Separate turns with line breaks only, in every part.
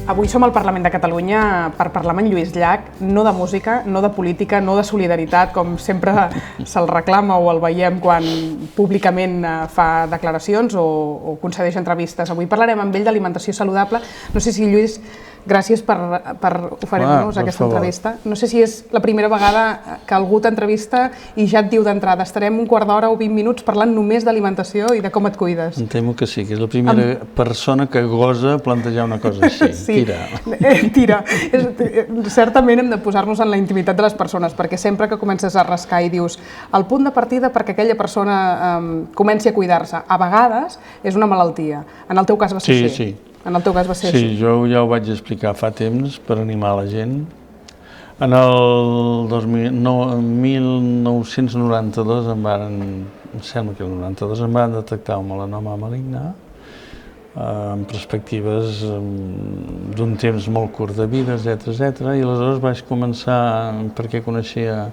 Avui som al Parlament de Catalunya per parlar amb en Lluís Llach, no de música, no de política, no de solidaritat, com sempre se'l reclama o el veiem quan públicament fa declaracions o concedeix entrevistes. Avui parlarem amb ell d'alimentació saludable. No sé si, Lluís, gràcies per oferir-nos aquesta entrevista. No sé si és la primera vegada que algú t'entrevista i ja et diu d'entrada estarem un quart d'hora o 20 minuts parlant només d'alimentació i de com et cuides.
Em temo que sí, que és la primera persona que gosa plantejar una cosa així.
Sí, tira. Certament hem de posar-nos en la intimitat de les persones, perquè sempre que comences a rascar i dius el punt de partida perquè aquella persona comenci a cuidar-se, a vegades és una malaltia. En el teu cas va ser així.
Sí.
En el teu cas va ser així.
Sí, jo ja ho vaig explicar fa temps per animar la gent. En el 1992 em sembla que el 92 em van detectar un melanoma maligne amb perspectives d'un temps molt curt de vida, etc. I aleshores vaig començar, perquè coneixia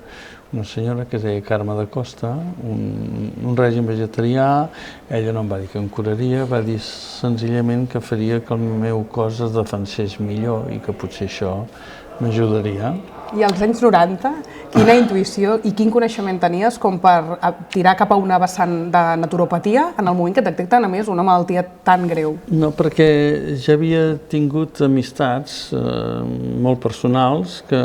una senyora que es deia Carme de Costa, un règim vegetarià. Ella no em va dir que em curaria, va dir senzillament que faria que el meu cos es defensés millor i que potser això m'ajudaria.
I als anys 90, quina intuïció i quin coneixement tenies com per tirar cap a una vessant de naturopatia en el moment que et detecten, a més, una malaltia tan greu?
No, perquè ja havia tingut amistats molt personals que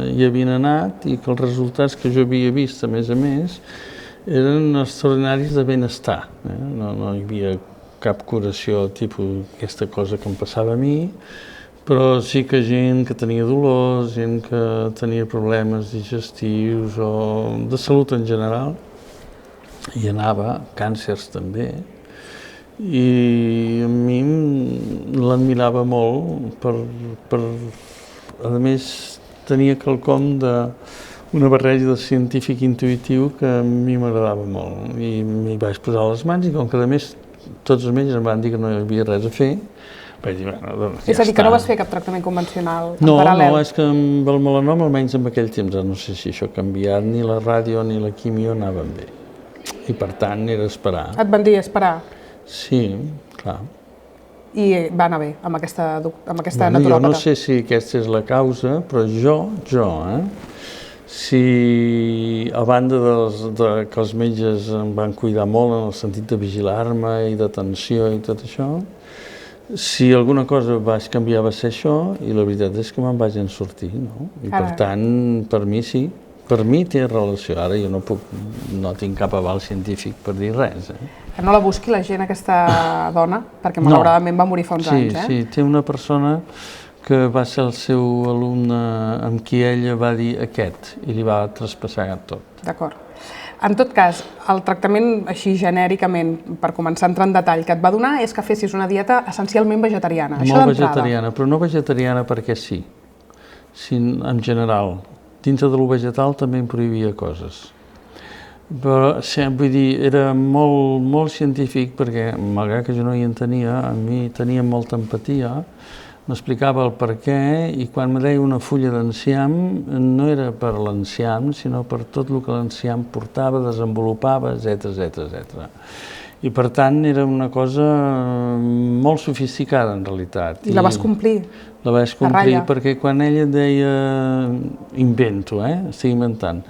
hi havien anat i que els resultats que jo havia vist, a més, eren extraordinaris de benestar. No hi havia cap curació tipus aquesta cosa que em passava a mi, però sí que gent que tenia dolors, gent que tenia problemes digestius o de salut en general, hi anava, càncers també, i a mi l'admirava molt a més tenia quelcom una barreja de científic intuïtiu que a mi m'agradava molt i m'hi vaig posar les mans i com que a més tots els metges em van dir que no hi havia res a fer.
És a dir, que no vas fer cap tractament convencional en
paral·lel? No, és que amb el melanoma, almenys en aquell temps, no sé si això ha canviat, ni la ràdio ni la quimio anaven bé. I per tant era esperar.
Et van dir esperar?
Sí, clar.
I va anar bé amb aquesta naturòpata?
Jo no sé si aquesta és la causa, però si a banda que els metges em van cuidar molt en el sentit de vigilar-me i d'atenció i tot això, si alguna cosa vaig canviar va ser això, i la veritat és que me'n vaig en sortir, no? I per tant, per mi sí, per mi té relació. Ara jo no tinc cap aval científic per dir res.
Que no la busqui la gent, aquesta dona, perquè malauradament va morir fa uns anys.
Sí, té una persona que va ser el seu alumne amb qui ella va dir aquest, i li va traspassar tot.
D'acord. En tot cas, el tractament així genèricament, per començar a entrar en detall, que et va donar és que fessis una dieta essencialment vegetariana.
Molt vegetariana, però no vegetariana perquè sí, en general. Dintre de lo vegetal també em prohibia coses. Però, vull dir, era molt científic perquè, malgrat que jo no hi entenia, a mi tenia molta empatia, m'explicava el per què i quan me deia una fulla d'enciam no era per l'enciam, sinó per tot el que l'enciam portava, desenvolupava, etc. I per tant era una cosa molt sofisticada en realitat.
I la vas complir?
La vaig complir perquè quan ella deia, invento, estic inventant,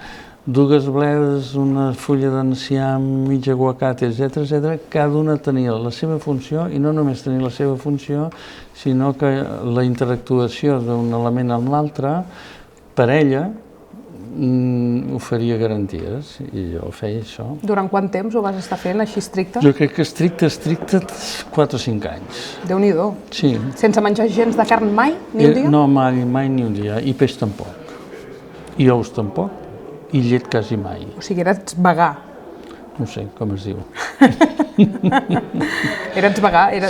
2 bledes, una fulla d'enciam, mig aguacate, etc. Cada una tenia la seva funció i no només tenia la seva funció, sinó que la interactuació d'un element amb l'altre, per ella, oferia garanties i jo feia això.
Durant quant temps ho vas estar fent així estricte?
Jo crec que estricte, 4 o 5 anys.
Déu-n'hi-do.
Sí.
Sense menjar gens de carn mai, ni un dia?
No, mai ni un dia, i peix tampoc, i ous tampoc. I llet quasi mai.
O sigui, eres vegà.
No sé com es diu.
Eres vegà? El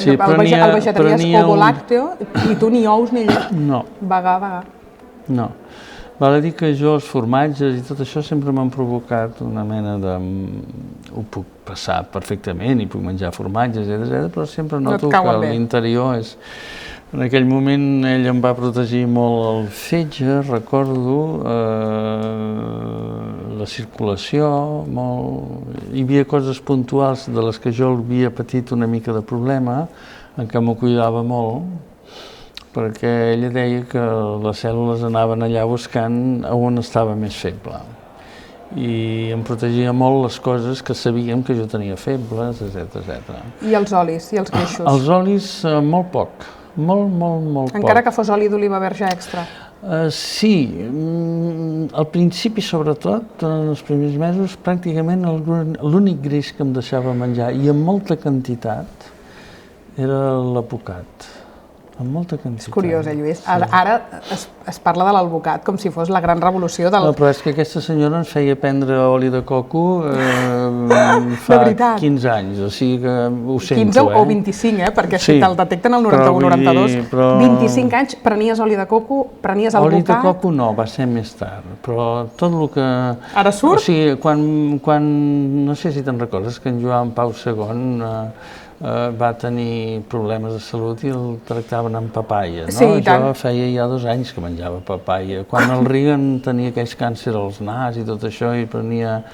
vegetarià és ovo-làcteo i tu ni ous ni llet?
No.
Vegà.
No. Val a dir que jo els formatges i tot això sempre m'han provocat una mena de... Ho puc passar perfectament i puc menjar formatges, etc. Però sempre noto que l'interior és... En aquell moment ell em va protegir molt el fetge, recordo, la circulació, hi havia coses puntuals de les que jo havia patit una mica de problema, en què m'ho cuidava molt, perquè ella deia que les cèl·lules anaven allà buscant on estava més feble. I em protegia molt les coses que sabíem que jo tenia febles, etc.
I els olis i els greixos?
Els olis, molt poc. Molt poc.
Encara que fos oli d'oliva verge extra?
Sí, al principi sobretot, en els primers mesos, pràcticament l'únic greix que em deixava menjar, i en molta quantitat, era l'alvocat. Amb molta quantitat.
És curiós, Lluís. Ara es parla de l'alvocat com si fos la gran revolució del...
No, però és que aquesta senyora ens feia prendre oli de coco fa 15 anys, o sigui que ho sento.
15 o 25, perquè si te'l detecten al 91 o 92, 25 anys, prenies oli de coco, prenies alvocat...
Oli de coco no, va ser més tard, però tot el que...
Ara surt?
O sigui, quan no sé si te'n recordes que en Joan Pau II va tenir problemes de salut i el tractaven amb papaia, no?
Sí, i tant.
Jo feia ja 2 anys que menjava papaia. Quan el Reagan tenia aquells càncer als nas i tot això i prenia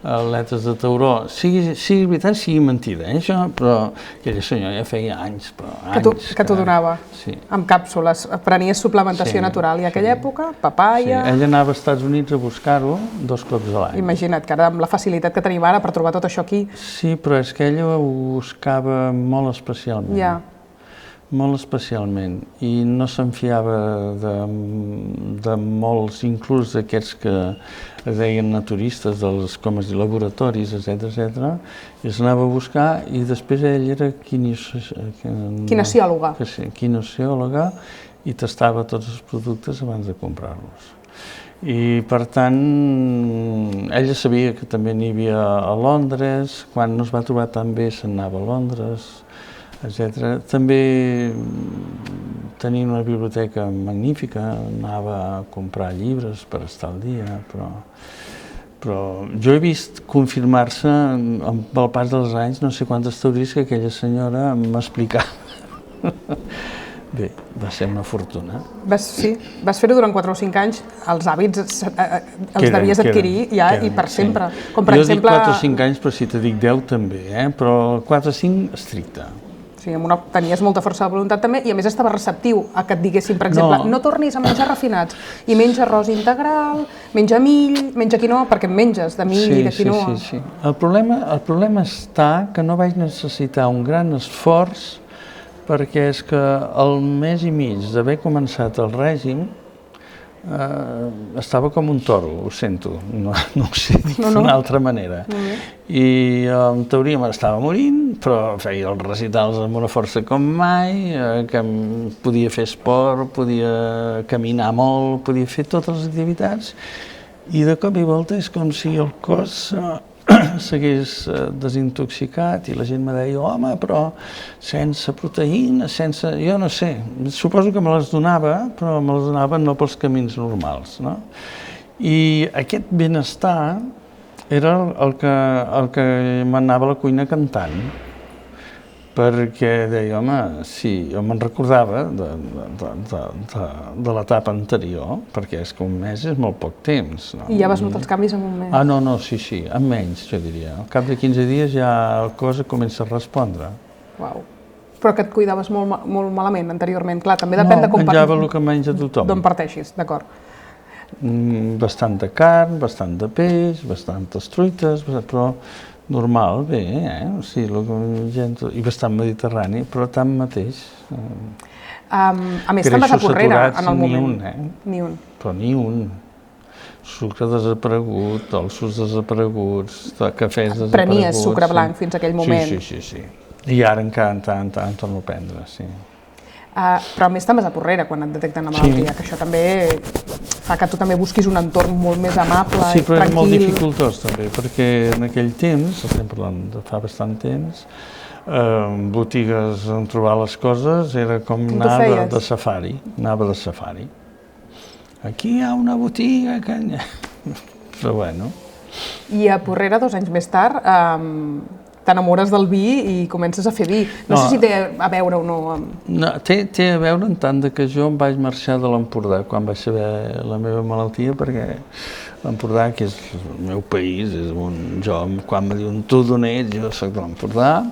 aletes de tauró, sigui veritat, sigui mentida, això, però aquella senyora ja feia anys, però anys.
Que t'ho donava,
sí.
Amb càpsules, prenies suplementació natural, i a aquella època, papaia...
Sí, ella anava als Estats Units a buscar-ho 2 cops a l'any.
Imagina't, que ara amb la facilitat que tenim ara per trobar tot això aquí...
Sí, però és que ella ho buscava molt especialment.
Ja.
Molt especialment, i no se'n fiava de molts, inclús d'aquests que deien naturistes, dels com es diu, laboratoris, etc. I s'anava a buscar, i després ell era
quinesiòloga.
Quinesiòloga, i tastava tots els productes abans de comprar-los. I, per tant, ella sabia que també n'hi havia a Londres, quan no es va trobar tan bé se'n anava a Londres, etc. També tenia una biblioteca magnífica, anava a comprar llibres per estar al dia, però jo he vist confirmar-se amb el pas dels anys, no sé quantes teories que aquella senyora m'explicava. Bé, va ser una fortuna.
Vas fer-ho durant 4 o 5 anys, els hàbits els devies adquirir ja i per sempre. Com per exemple...
Jo dic 4 o 5 anys, però si te dic 10 també, però 4 o 5 estricte.
Sí, tenies molta força de voluntat també, i a més estava receptiu a que et diguessin, per exemple, no tornis a menjar refinats, i menja arròs integral, menja mill, menja quinoa, perquè en menges de mill i de quinoa.
Sí. El problema està que no vaig necessitar un gran esforç, perquè és que el mes i mig d'haver començat el règim estava com un toro, ho sento, no ho sé dir d'una altra manera. I en teoria m'estava morint, però feia els recitals amb una força com mai, que podia fer esport, podia caminar molt, podia fer totes les activitats, i de cop i volta és com si el cos s'hagués desintoxicat i la gent me deia, home, però sense proteïnes, sense... Jo no sé, suposo que me les donava, però me les donava no pels camins normals, no? I aquest benestar era el que m'anava a la cuina cantant, perquè deia, home, sí, jo me'n recordava de l'etapa anterior, perquè és que un mes és molt poc temps.
I ja vas notar els canvis en un mes?
No, sí, en menys, jo diria. Al cap de 15 dies ja la cosa comença a respondre.
Uau. Però que et cuidaves molt malament anteriorment, clar, també depèn de com...
No, menjava el que menja tothom.
D'on parteixis, d'acord.
Bastant de carn, bastant de peix, bastantes truites, però... normal, bé, o sigui, i bastant mediterrani, però tant mateix.
A més, te'n vas a Porrera en el moment.
Ni un. Però ni un. Sucre desaparegut, dolços desapareguts, cafès desapareguts.
Prenies sucre blanc fins a aquell moment.
Sí. I ara encara en tant torno a prendre, sí.
Però a més te'n vas a Porrera quan et detecten la malaltia, que això també fa que tu també busquis un entorn molt més amable i tranquil.
Sí, però era molt dificultós també, perquè en aquell temps, estem parlant de fa bastant temps, botigues on trobar les coses era com anar de safari, anava de safari. Aquí hi ha una botiga que... Però bueno.
I a Porrera, 2 anys més tard, t'enamores del vi i comences a fer vi. No sé si té a veure o no.
No, té a veure en tant que jo em vaig marxar de l'Empordà quan vaig saber la meva malaltia, perquè l'Empordà, que és el meu país, és on jo, quan me diuen tu d'on ets, jo soc de l'Empordà,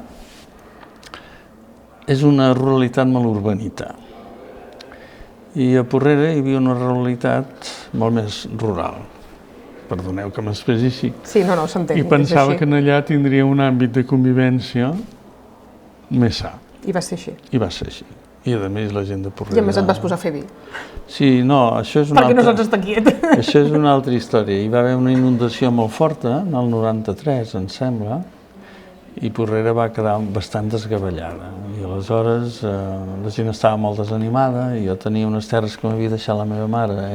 és una ruralitat molt urbanita. I a Porrera hi havia una realitat molt més rural. Perdoneu que m'expressi així.
Sí, no, s'entén.
I pensava que allà tindria un àmbit de convivència més sa.
I va ser així.
I va ser així. I a més la gent de Porrera...
I a més et vas posar a fer vi.
Sí, no, això és una
Perquè no saps estar quiet.
Això és una altra història. Hi va haver una inundació molt forta, en el 93, em sembla, i Porrera va quedar bastant desgavellada. I aleshores la gent estava molt desanimada i jo tenia unes terres que m'havia deixat la meva mare,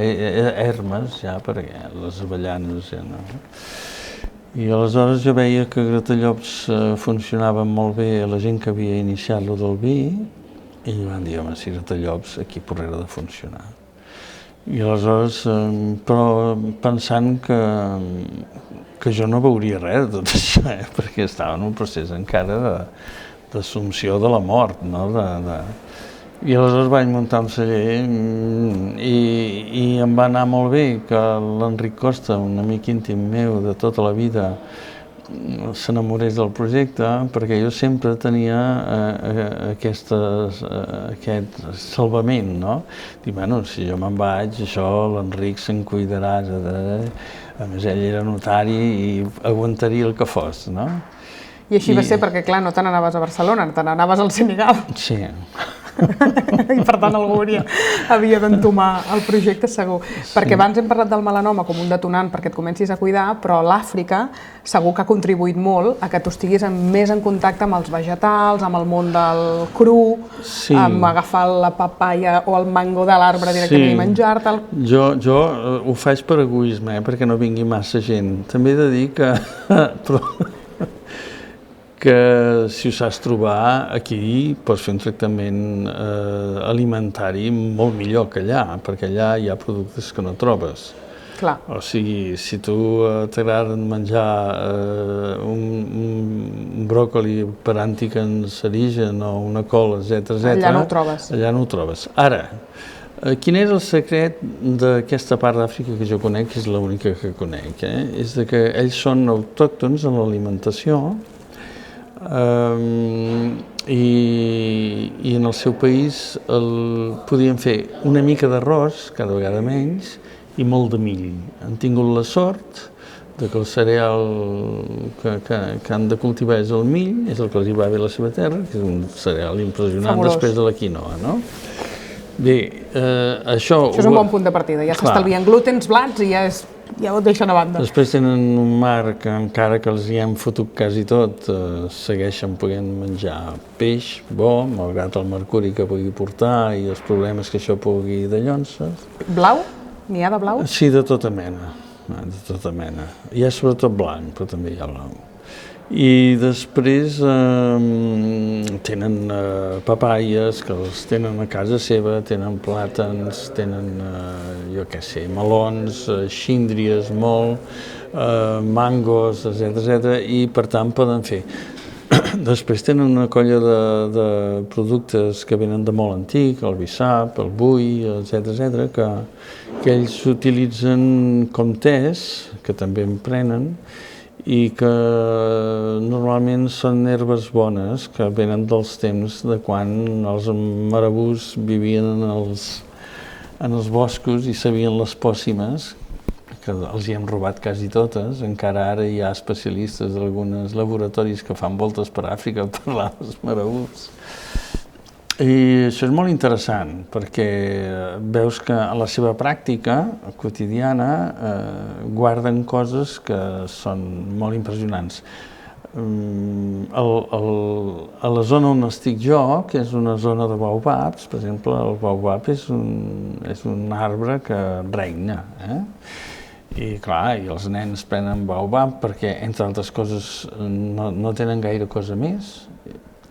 ermes ja, perquè les avellanes ja no... I aleshores jo veia que Gratallops funcionava molt bé a la gent que havia iniciat lo del vi i van dir, home, si Gratallops, aquí a Porrera ha de funcionar. I aleshores, però pensant que jo no veuria res de tot això, perquè estava en un procés encara d'assumpció de la mort, no? I aleshores vaig muntar un celler i em va anar molt bé que l'Enric Costa, un amic íntim meu de tota la vida, s'enamorés del projecte, perquè jo sempre tenia aquest salvament, no? Dic, bueno, si jo me'n vaig, això l'Enric se'n cuidarà, a més ell era notari i aguantaria el que fos, no?
I així va ser perquè, clar, no te n'anaves a Barcelona, te n'anaves al Senegal.
Sí.
I per tant algú havia d'entomar el projecte segur. Perquè abans hem parlat del melanoma com un detonant perquè et comencis a cuidar, però l'Àfrica segur que ha contribuït molt a que tu estiguis més en contacte amb els vegetals, amb el món del cru, amb agafar la papaya o el mango de l'arbre directament i menjar-te'l.
Jo ho faig per egoisme, perquè no vingui massa gent. També he de dir que si ho saps trobar, aquí pots fer un tractament alimentari molt millor que allà, perquè allà hi ha productes que no trobes.
Clar.
O sigui, si tu t'agrada menjar un bròcoli per anticancerigen o una col, etc.
Allà no ho trobes.
Allà no ho trobes. Ara, quin és el secret d'aquesta part d'Àfrica que jo conec, que és l'única que conec, és que ells són autòctons en l'alimentació, i en el seu país podien fer una mica d'arròs, cada vegada menys, i molt de mill. Han tingut la sort que el cereal que han de cultivar és el mill, és el que els hi va bé a la seva terra, que és un cereal impressionant després de la quinoa, no? Bé, això...
Això és un bon punt de partida, ja s'estalvien glútens, blats i ja ho deixen a banda.
Després tenen un mar que encara que els hi hem fotut quasi tot, segueixen podent menjar peix bo, malgrat el mercuri que pugui portar i els problemes que això pugui de llonses.
Blau? N'hi ha de blau?
Sí, de tota mena, de tota mena. Hi ha sobretot blanc, però també hi ha blau. I després tenen papaies que els tenen a casa seva, tenen plàtans, tenen, jo què sé, melons, xíndries molt, mangos, etc. I per tant poden fer. Després tenen una colla de productes que venen de molt antic, el bissap, el bui, etc. que ells utilitzen com tés, que també en prenen, i que normalment són herbes bones que venen dels temps de quan els marabús vivien en els boscos i sabien les pòssimes, que els hi hem robat quasi totes. Encara ara hi ha especialistes d'alguns laboratoris que fan voltes per Àfrica per parlar dels marabús. I això és molt interessant, perquè veus que a la seva pràctica quotidiana guarden coses que són molt impressionants. A la zona on estic jo, que és una zona de baobabs, per exemple, el baobab és un arbre que regna. I clar, i els nens prenen baobab perquè, entre altres coses, no tenen gaire cosa més,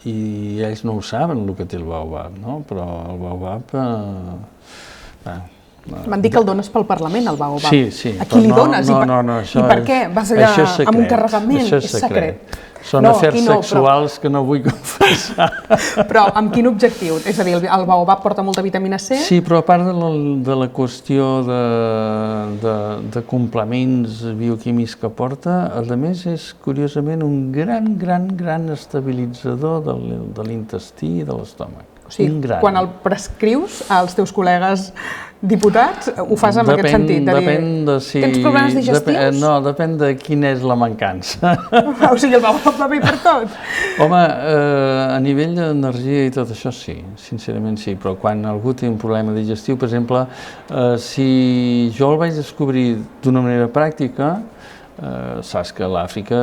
i ells no ho saben, el que té el baobab, no? Però el baobab...
M'han dit que el dones pel Parlament, el baobab.
Sí.
A qui li dones?
No,
I per què? Vas allà amb un carregament?
Això és secret. Són afers sexuals que no vull confessar.
Però amb quin objectiu? És a dir, el baobab porta molta vitamina C?
Sí, però a part de la qüestió de complements bioquímics que porta, a més és, curiosament, un gran estabilitzador de l'intestí i de l'estómac.
O sigui, quan el prescrius als teus col·legues diputats, ho fas en aquest sentit, de dir, tens problemes digestius?
No, depèn de quina és la mancança.
O sigui, el va bé per tot?
Home, a nivell d'energia i tot això sí, sincerament sí, però quan algú té un problema digestiu, per exemple, si jo el vaig descobrir d'una manera pràctica, saps que a l'Àfrica,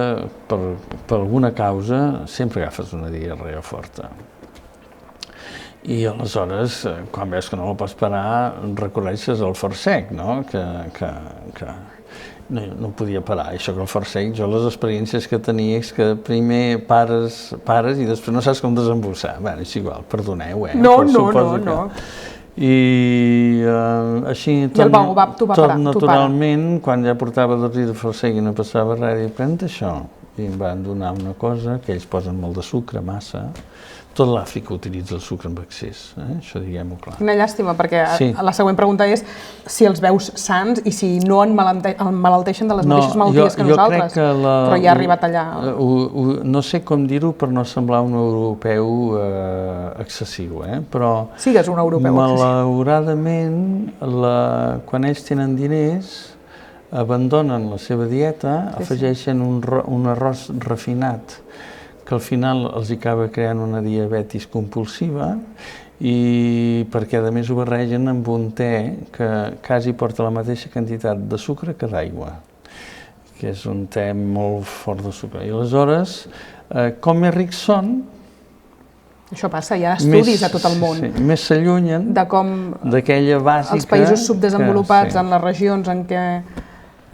per alguna causa, sempre agafes una diarrea forta. I aleshores, quan veus que no la pots parar, recorreixes al Forcec, no? Que no podia parar. Això que el Forcec, jo les experiències que tenia és que primer pares i després no saps com desembussar. Bé, és igual, perdoneu,
No.
I així, tot naturalment, quan ja portava 2 dies de Forcec i no passava res, dic, pren això. I em van donar una cosa, que ells posen molt de sucre, massa. Tot l'Àfrica utilitza el sucre amb excés, això diguem-ho clar.
Quina llàstima, perquè la següent pregunta és si els veus sants i si no emmalalteixen de les mateixes malalties que nosaltres, però ja ha arribat allà.
No sé com dir-ho per no semblar un europeu excessiu, però...
Sigues un europeu excessiu.
Malauradament, quan ells tenen diners, abandonen la seva dieta, afegeixen un arròs refinat, que al final els acaba creant una diabetis compulsiva i perquè a més ho barregen amb un te que quasi porta la mateixa quantitat de sucre que d'aigua, que és un te molt fort de sucre. I aleshores, com més rics són...
Això passa, hi ha estudis a tot el món.
Més s'allunyen d'aquella bàsica...
Els països subdesenvolupats en les regions en què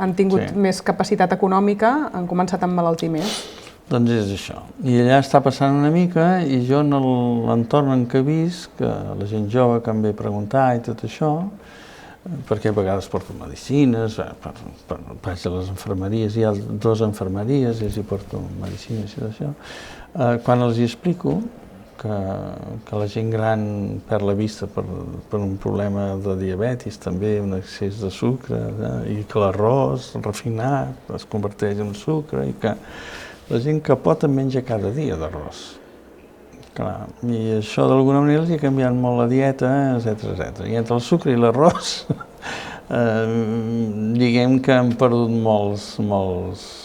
han tingut més capacitat econòmica han començat a emmalaltir més.
Doncs és això. I allà està passant una mica i jo en l'entorn en què he vist, que la gent jove que em ve a preguntar i tot això, perquè a vegades porto medicines, vaig a les infermeries, hi ha 2 infermeries i els hi porto medicines i tot això, quan els hi explico que la gent gran perd la vista per un problema de diabetis, també un excés de sucre, i que l'arròs refinat es converteix en sucre i que la gent que pot en menja cada dia d'arròs. I això d'alguna manera els ha canviat molt la dieta, etc. I entre el sucre i l'arròs, diguem que han perdut molts...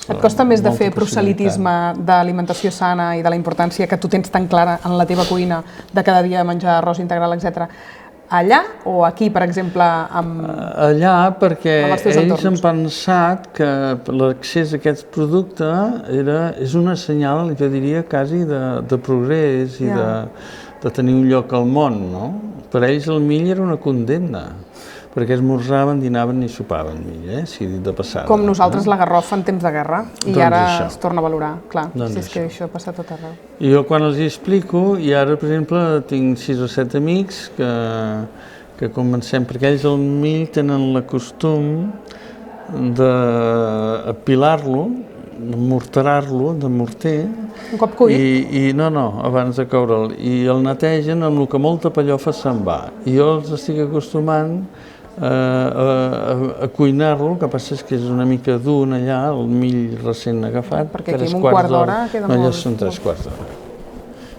Et costa més de fer proselitisme d'alimentació sana i de la importància que tu tens tan clara en la teva cuina de cada dia menjar arròs integral, etc. Allà o aquí, per exemple,
allà, perquè ells han pensat que l'accés a aquest producte és un senyal, jo diria, quasi de progrés i de tenir un lloc al món, no? Per ells el mill era una condemna, perquè esmorzaven, dinaven i sopaven mill, si dit de passada.
Com nosaltres la garrofa en temps de guerra, i ara es torna a valorar, clar, si és que això passa tot arreu.
I jo quan els hi explico, i ara, per exemple, tinc 6 o 7 amics que comencem, perquè ells el mill tenen el costum d'apilar-lo, de morterar-lo, de morter.
Un cop cuit?
No, abans de coure'l. I el netegen amb el que molta pellofa se'n va. I jo els estic acostumant a cuinar-lo, el que passa és que és una mica dur allà, el mill recent agafat.
Perquè aquí en un quart d'hora queda molt...
No, allà són 3 quarts d'hora.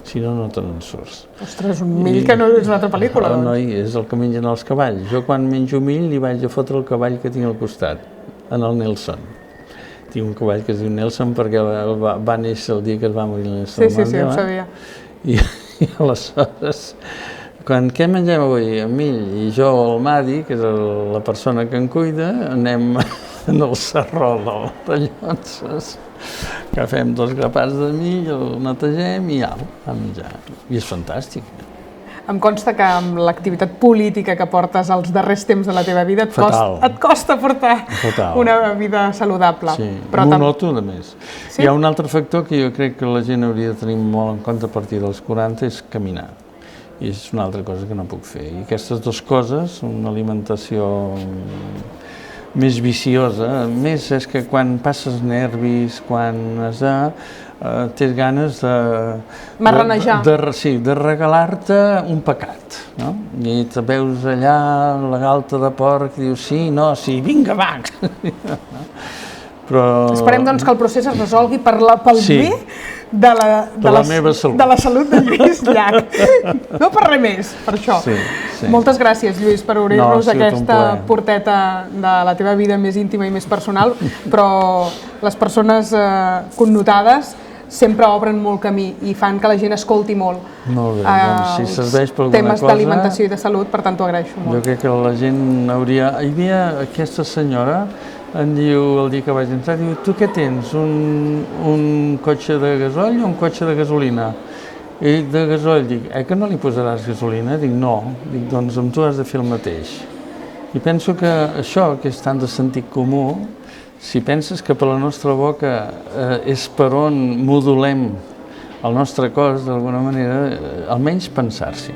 Si no, no te'n surts.
Ostres, un mill que no és una altra pel·lícula, doncs.
No, és el que mengen els cavalls. Jo quan menjo mill li vaig a fotre el cavall que tinc al costat, en el Nelson. Tinc un cavall que es diu Nelson perquè va néixer el dia que es va morir Nelson Mandela.
Sí, ho sabia.
I aleshores, què mengem avui? En mill. I jo, el Madi, que és la persona que em cuida, anem en el sarró de llonses, agafem 2 grapats de mill, el netegem i au, a menjar. I és fantàstic.
Em consta que amb l'activitat política que portes els darrers temps de la teva vida et costa portar una vida saludable.
Sí, m'ho noto, a més. Hi ha un altre factor que jo crec que la gent hauria de tenir molt en compte a partir dels 40, és caminar. I és una altra cosa que no puc fer. I aquestes 2 coses, una alimentació més viciosa, més és que quan passes nervis, quan tens ganes de regalar-te un pecat, no? I te veus allà la galta de porc i dius sí, no, sí, vinga, va! Però...
Esperem doncs que el procés es resolgui pel bé de la
meva salut.
De la salut de Lluís Llach. No per res més, per això.
Sí.
Moltes gràcies, Lluís, per obrir-nos aquesta porteta de la teva vida més íntima i més personal, però les persones connotades sempre obren molt camí i fan que la gent escolti molt.
Molt bé, doncs si serveix per alguna cosa...
Temes d'alimentació i de salut, per tant t'ho agraeixo molt.
Jo crec que la gent hauria... Hi havia aquesta senyora, em diu, el dia que vaig entrar, diu, tu què tens, un cotxe de gasoll o un cotxe de gasolina? I dic, de gasoll, dic, que no li posaràs gasolina? Dic, no. Dic, doncs amb tu has de fer el mateix. I penso que això, que és tant de sentit comú, si penses que per la nostra boca és per on modulem el nostre cos, d'alguna manera, almenys pensar-s'hi.